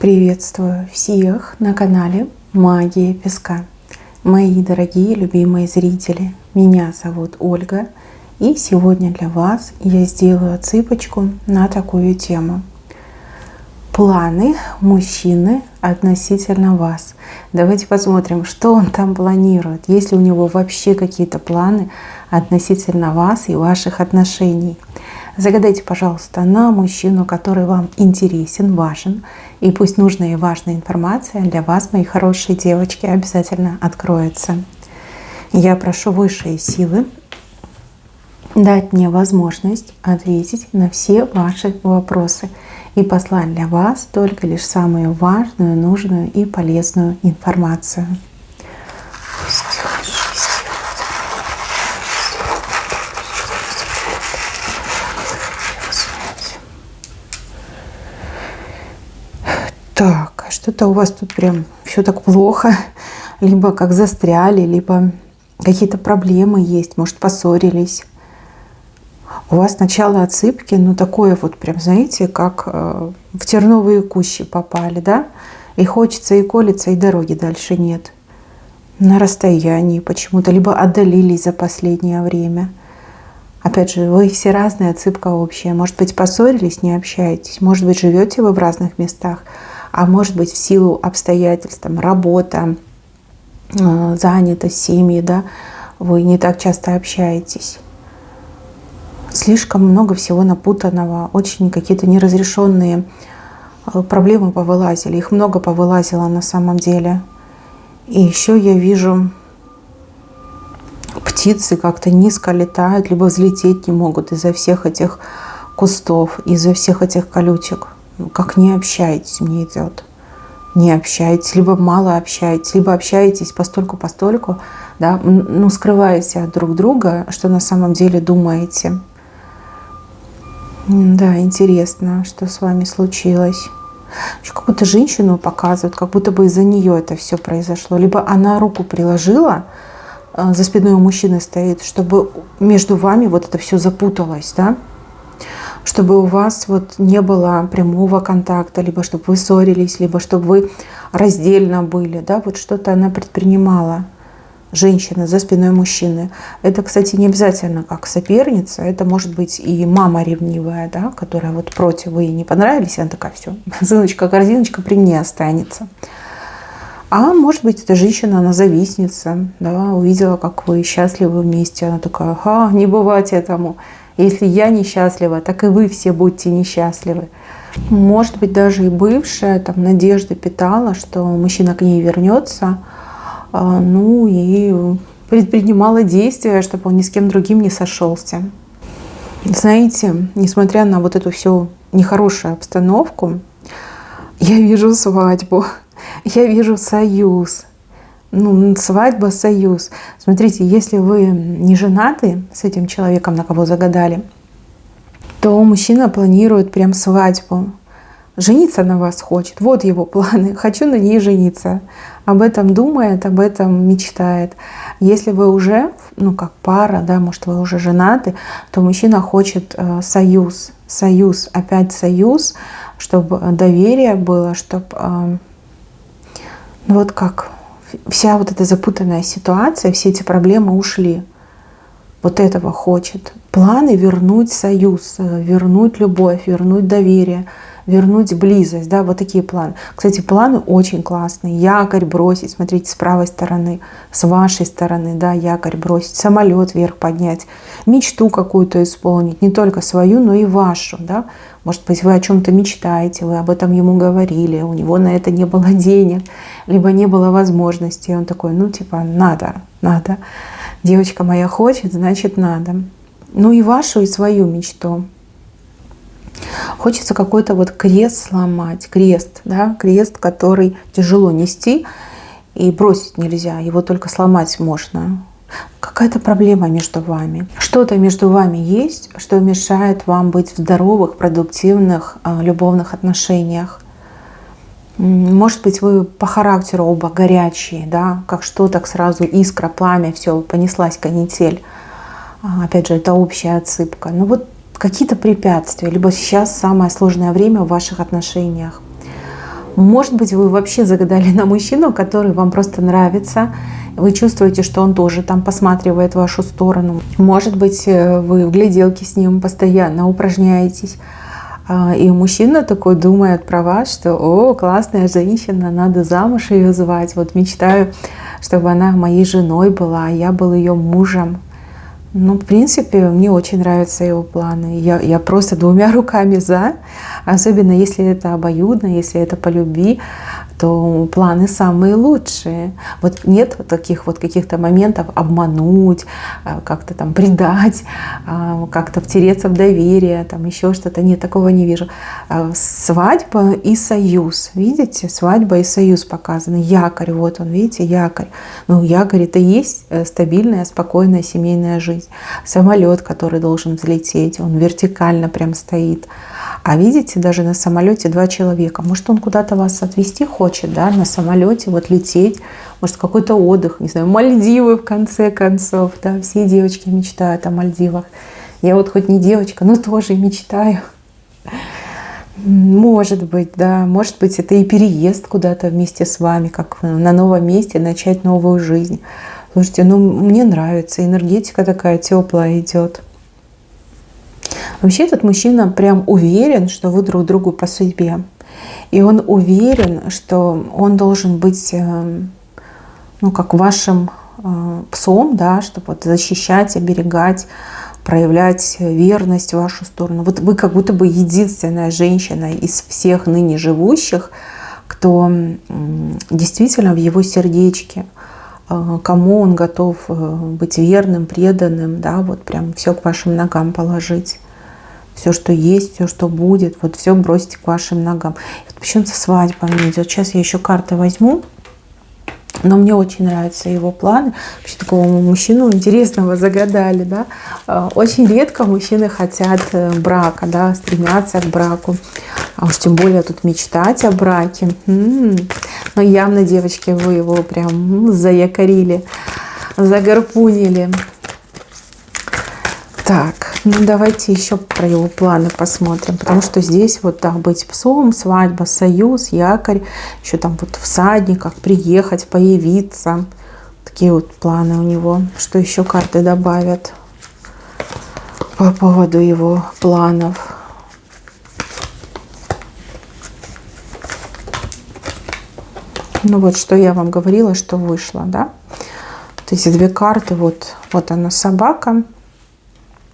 Приветствую всех на канале Магия Песка. Мои дорогие любимые зрители, меня зовут Ольга, и сегодня для вас я сделаю отсыпочку на такую тему. Планы мужчины относительно вас. Давайте посмотрим, что он там планирует, есть ли у него вообще какие-то планы относительно вас и ваших отношений. Загадайте, пожалуйста, на мужчину, который вам интересен, важен, и пусть нужная и важная информация для вас, мои хорошие девочки, обязательно откроется. Я прошу высшие силы дать мне возможность ответить на все ваши вопросы и послать для вас только лишь самую важную, нужную и полезную информацию. Так, что-то у вас тут прям все так плохо, либо как застряли, либо какие-то проблемы есть, может, поссорились. У вас начало отсыпки, ну такое вот прям, знаете, как в терновые кущи попали, да? И хочется, и колется, и дороги дальше нет. На расстоянии почему-то, либо отдалились за последнее время. Опять же, вы все разные, отсыпка общая. Может быть, поссорились, не общаетесь. Может быть, живете вы в разных местах. А может быть, в силу обстоятельств, там, работа, занятость, семьи, да, вы не так часто общаетесь. Слишком много всего напутанного, очень какие-то неразрешенные проблемы повылазили. Их много повылазило на самом деле. И еще я вижу, птицы как-то низко летают, либо взлететь не могут из-за всех этих кустов, из-за всех этих колючек. Как не общаетесь, мне идет. Не общаетесь, либо мало общаетесь, либо общаетесь постольку-постольку, да, ну, скрываете от друг друга, что на самом деле думаете. Да, интересно, что с вами случилось. Еще какую-то женщину показывают, как будто бы из-за нее это все произошло. Либо она руку приложила, за спиной у мужчины стоит, чтобы между вами вот это все запуталось, да? Чтобы у вас вот не было прямого контакта, либо чтобы вы ссорились, либо чтобы вы раздельно были, да, вот что-то она предпринимала, женщина за спиной мужчины. Это, кстати, не обязательно как соперница, это может быть и мама ревнивая, да, которая вот против, вы ей не понравились, она такая: все, сыночка, корзиночка при мне останется. А может быть, эта женщина, она завистница, да, увидела, как вы счастливы вместе, она такая: не бывать этому. Если я несчастлива, так и вы все будьте несчастливы. Может быть, даже и бывшая там надежды питала, что мужчина к ней вернется, ну и предпринимала действия, чтобы он ни с кем другим не сошелся. Знаете, несмотря на вот эту всю нехорошую обстановку, я вижу свадьбу, я вижу союз. Ну, свадьба, союз. Смотрите, если вы не женаты с этим человеком, на кого загадали, то мужчина планирует прям свадьбу. Жениться на вас хочет. Вот его планы. Хочу на ней жениться. Об этом думает, об этом мечтает. Если вы уже, ну, как пара, да, может, вы уже женаты, то мужчина хочет союз. Союз, опять союз, чтобы доверие было, чтобы, ну, вот как вся вот эта запутанная ситуация, все эти проблемы ушли. Вот этого хочет. Планы вернуть союз, вернуть любовь, вернуть доверие, вернуть близость. Да, вот такие планы. Кстати, планы очень классные. Якорь бросить, смотрите, с правой стороны, с вашей стороны, да, якорь бросить, самолет вверх поднять, мечту какую-то исполнить, не только свою, но и вашу. Да. Может быть, вы о чем-то мечтаете, вы об этом ему говорили, у него на это не было денег, либо не было возможности. И он такой: ну, типа, надо. Девочка моя хочет, значит, надо. Ну и вашу, и свою мечту. Хочется какой-то вот крест сломать, крест, да, крест, который тяжело нести и бросить нельзя, его только сломать можно. Какая-то проблема между вами. Что-то между вами есть, что мешает вам быть в здоровых, продуктивных, любовных отношениях. Может быть, вы по характеру оба горячие, да, как что, так сразу искра, пламя, все, понеслась канитель. Опять же, это общая отсыпка. Но вот какие-то препятствия, либо сейчас самое сложное время в ваших отношениях. Может быть, вы вообще загадали на мужчину, который вам просто нравится. Вы чувствуете, что он тоже там посматривает в вашу сторону. Может быть, вы в гляделке с ним постоянно упражняетесь. И мужчина такой думает про вас, что «О, классная женщина, надо замуж ее звать. Вот мечтаю, чтобы она моей женой была, а я был ее мужем». Ну, в принципе, мне очень нравятся его планы. Я просто двумя руками за. Особенно если это обоюдно, если это по любви, то планы самые лучшие. Вот нет таких вот каких-то моментов обмануть, как-то там предать, как-то втереться в доверие, там еще что-то. Нет, такого не вижу. Свадьба и союз. Видите? Свадьба и союз показаны. Якорь, вот он, видите, якорь. Ну, якорь — это и есть стабильная, спокойная семейная жизнь. Самолет, который должен взлететь, он вертикально прям стоит. А видите, даже на самолете 2 человека. Может, он куда-то вас отвезти хочет, да, на самолете, вот лететь. Может, какой-то отдых, не знаю, Мальдивы в конце концов. Да, все девочки мечтают о Мальдивах. Я вот хоть не девочка, но тоже мечтаю. Может быть, да. Может быть, это и переезд куда-то вместе с вами, как на новом месте, начать новую жизнь. Слушайте, ну мне нравится, энергетика такая теплая идет. Вообще этот мужчина прям уверен, что вы друг другу по судьбе. И он уверен, что он должен быть, ну, как вашим псом, да, чтобы вот защищать, оберегать, проявлять верность в вашу сторону. Вот вы как будто бы единственная женщина из всех ныне живущих, кто действительно в его сердечке, кому он готов быть верным, преданным, да, вот прям все к вашим ногам положить. Все, что есть, все, что будет, вот все бросить к вашим ногам. Вот почему-то свадьба мне идет. Сейчас я еще карты возьму. Но мне очень нравятся его планы. Вообще такого мужчину интересного загадали, да. Очень редко мужчины хотят брака, да, стремятся к браку. А уж тем более тут мечтать о браке. Но явно, девочки, вы его прям заякорили, загарпунили. Так, ну давайте еще про его планы посмотрим, потому что здесь вот так быть псом, свадьба, союз, якорь, еще там вот всадниках приехать, появиться. Такие вот планы у него. Что еще карты добавят по поводу его планов? Ну вот, что я вам говорила, что вышло, да? Вот эти 2 карты, вот она собака.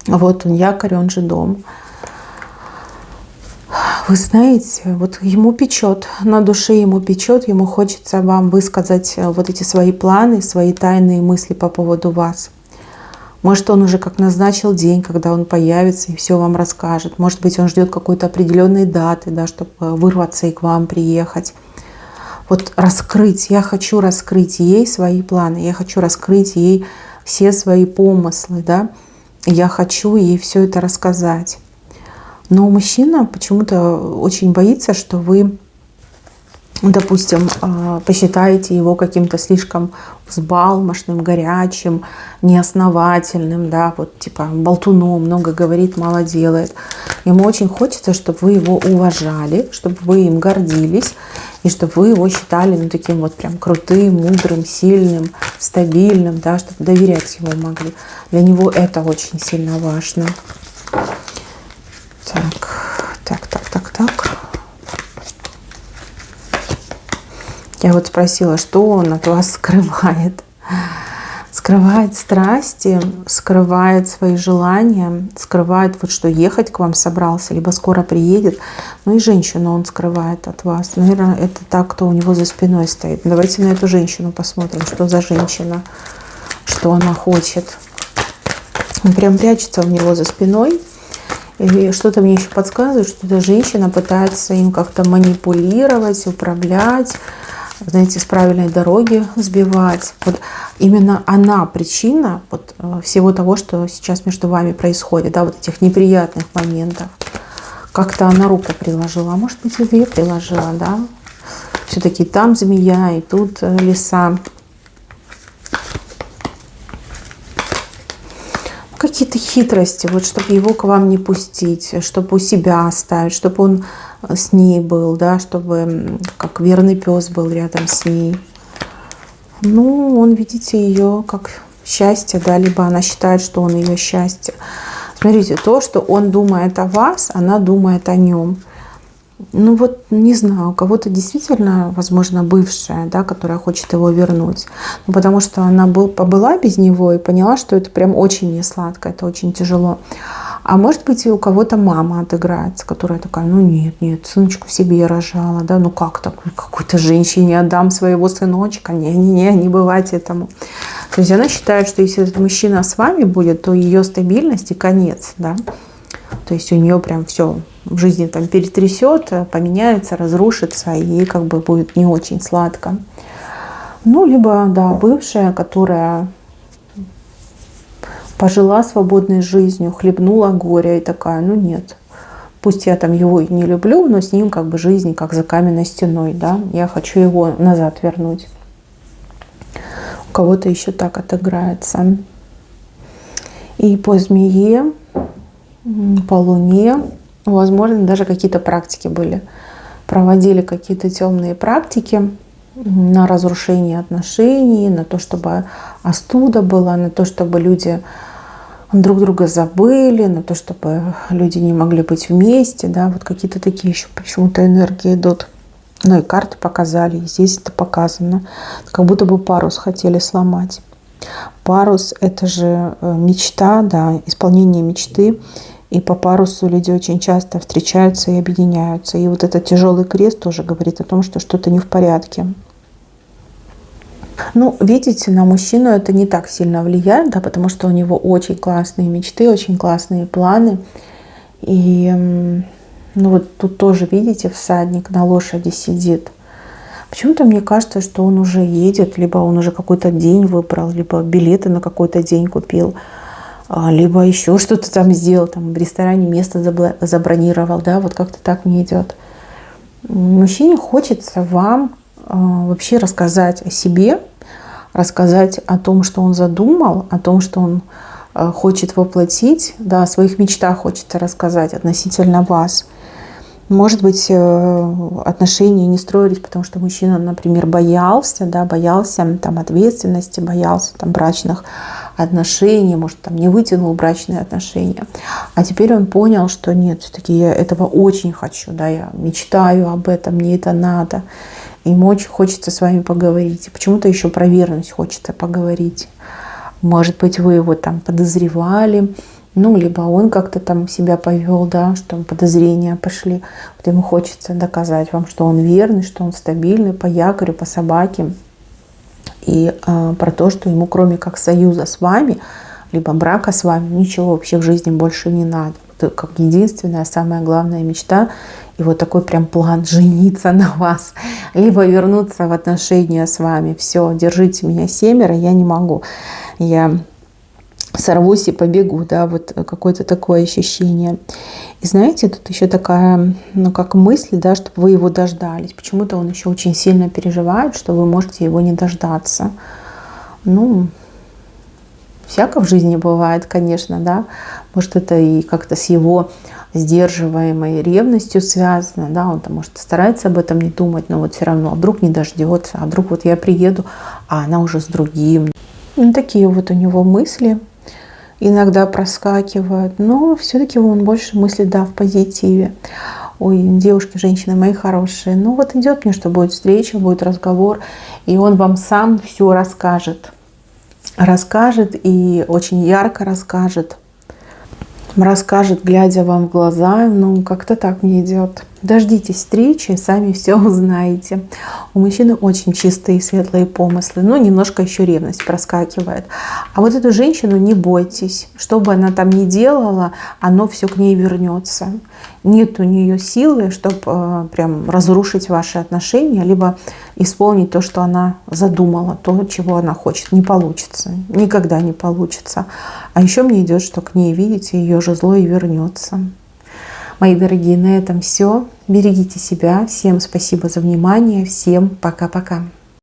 Вот он якорь, он же дом. Вы знаете, вот ему печет, на душе ему печет, ему хочется вам высказать вот эти свои планы, свои тайные мысли по поводу вас. Может, он уже как назначил день, когда он появится и все вам расскажет. Может быть, он ждет какой-то определенной даты, да, чтобы вырваться и к вам приехать. Вот раскрыть, я хочу раскрыть ей свои планы, я хочу раскрыть ей все свои помыслы, да. Я хочу ей все это рассказать. Но мужчина почему-то очень боится, что вы, допустим, посчитаете его каким-то слишком взбалмошным, горячим, неосновательным, да, вот типа болтуном, много говорит, мало делает. Ему очень хочется, чтобы вы его уважали, чтобы вы им гордились, и чтобы вы его считали, ну, таким вот прям крутым, мудрым, сильным, стабильным, да, чтобы доверять ему могли. Для него это очень сильно важно. Так. Я вот спросила, что он от вас скрывает. Скрывает страсти, скрывает свои желания, скрывает вот что ехать к вам собрался, либо скоро приедет. Ну и женщину он скрывает от вас. Наверное, это та, кто у него за спиной стоит. Давайте на эту женщину посмотрим, что за женщина, что она хочет. Он прям прячется у него за спиной. И что-то мне еще подсказывает, что эта женщина пытается им как-то манипулировать, управлять, знаете, с правильной дороги сбивать. Вот именно она причина вот всего того, что сейчас между вами происходит, да, вот этих неприятных моментов. Как-то она руку приложила, а может быть и 2 приложила, да. Все-таки там змея, и тут лиса. Какие-то хитрости, вот, чтобы его к вам не пустить, чтобы у себя оставить, чтобы он с ней был, да, чтобы как верный пес был рядом с ней. Ну, он, видите, ее как счастье, да, либо она считает, что он ее счастье. Смотрите, то, что он думает о вас, она думает о нем. Ну вот, не знаю, у кого-то действительно, возможно, бывшая, да, которая хочет его вернуть. Ну, потому что она побыла без него и поняла, что это прям очень несладко, это очень тяжело. А может быть, и у кого-то мама отыграется, которая такая, ну нет, сыночку себе рожала, да, ну как так, какой-то женщине отдам своего сыночка, не бывать этому. То есть она считает, что если этот мужчина с вами будет, то ее стабильность и конец, да. То есть у нее прям все в жизни там перетрясет, поменяется, разрушится, и ей как бы будет не очень сладко. Ну, либо, да, бывшая, которая пожила свободной жизнью, хлебнула горя и такая, ну нет, пусть я там его и не люблю, но с ним как бы жизнь как за каменной стеной, да, я хочу его назад вернуть. У кого-то еще так отыграется. И по змее, по луне, возможно, даже какие-то практики были. Проводили какие-то темные практики на разрушение отношений, на то, чтобы остуда была, на то, чтобы люди друг друга забыли, на то, чтобы люди не могли быть вместе. Да, вот какие-то такие еще почему-то энергии идут. Ну и карты показали, и здесь это показано. Как будто бы парус хотели сломать. Парус – это же мечта, да, исполнение мечты. И по парусу люди очень часто встречаются и объединяются. И вот этот тяжелый крест тоже говорит о том, что что-то не в порядке. Ну, видите, на мужчину это не так сильно влияет, да, потому что у него очень классные мечты, очень классные планы. И ну вот тут тоже, видите, всадник на лошади сидит. Почему-то мне кажется, что он уже едет, либо он уже какой-то день выбрал, либо билеты на какой-то день купил, либо еще что-то там сделал, там в ресторане место забронировал, да, вот как-то так мне идет. Мужчине хочется вам вообще рассказать о себе, рассказать о том, что он задумал, о том, что он хочет воплотить, да, о своих мечтах хочется рассказать относительно вас. Может быть, отношения не строились, потому что мужчина, например, боялся там ответственности, боялся там брачных отношений, может, там не вытянул брачные отношения. А теперь он понял, что нет, все-таки я этого очень хочу, да, я мечтаю об этом, мне это надо. Ему очень хочется с вами поговорить. И почему-то еще про верность хочется поговорить. Может быть, вы его там подозревали, ну, либо он как-то там себя повел, да, что подозрения пошли. Вот ему хочется доказать вам, что он верный, что он стабильный по якорю, по собаке. И про то, что ему кроме как союза с вами, либо брака с вами, ничего вообще в жизни больше не надо. Это как единственная, самая главная мечта. И вот такой прям план жениться на вас, либо вернуться в отношения с вами. Все, держите меня 7, я не могу. Я сорвусь и побегу, да, вот какое-то такое ощущение. И знаете, тут еще такая, ну, как мысль, да, чтобы вы его дождались. Почему-то он еще очень сильно переживает, что вы можете его не дождаться. Ну, всяко в жизни бывает, конечно, да. Может, это и как-то с его сдерживаемой ревностью связано, да, он там, может, старается об этом не думать, но вот все равно, а вдруг не дождется, а вдруг вот я приеду, а она уже с другим. Ну, такие вот у него мысли иногда проскакивают, но все-таки он больше мыслит, да, в позитиве. Ой, девушки, женщины мои хорошие, ну вот идет мне, что будет встреча, будет разговор, и он вам сам все расскажет. Расскажет и очень ярко расскажет. Расскажет, глядя вам в глаза, ну как-то так мне идет. Дождитесь встречи, сами все узнаете. У мужчины очень чистые, светлые помыслы, но немножко еще ревность проскакивает. А вот эту женщину не бойтесь, что бы она там ни делала, оно все к ней вернется. Нет у нее силы, чтобы прям разрушить ваши отношения, либо исполнить то, что она задумала, то, чего она хочет. Не получится, никогда не получится. А еще мне идет, что к ней, видите, ее же зло и вернется. Мои дорогие, на этом все. Берегите себя. Всем спасибо за внимание. Всем пока-пока.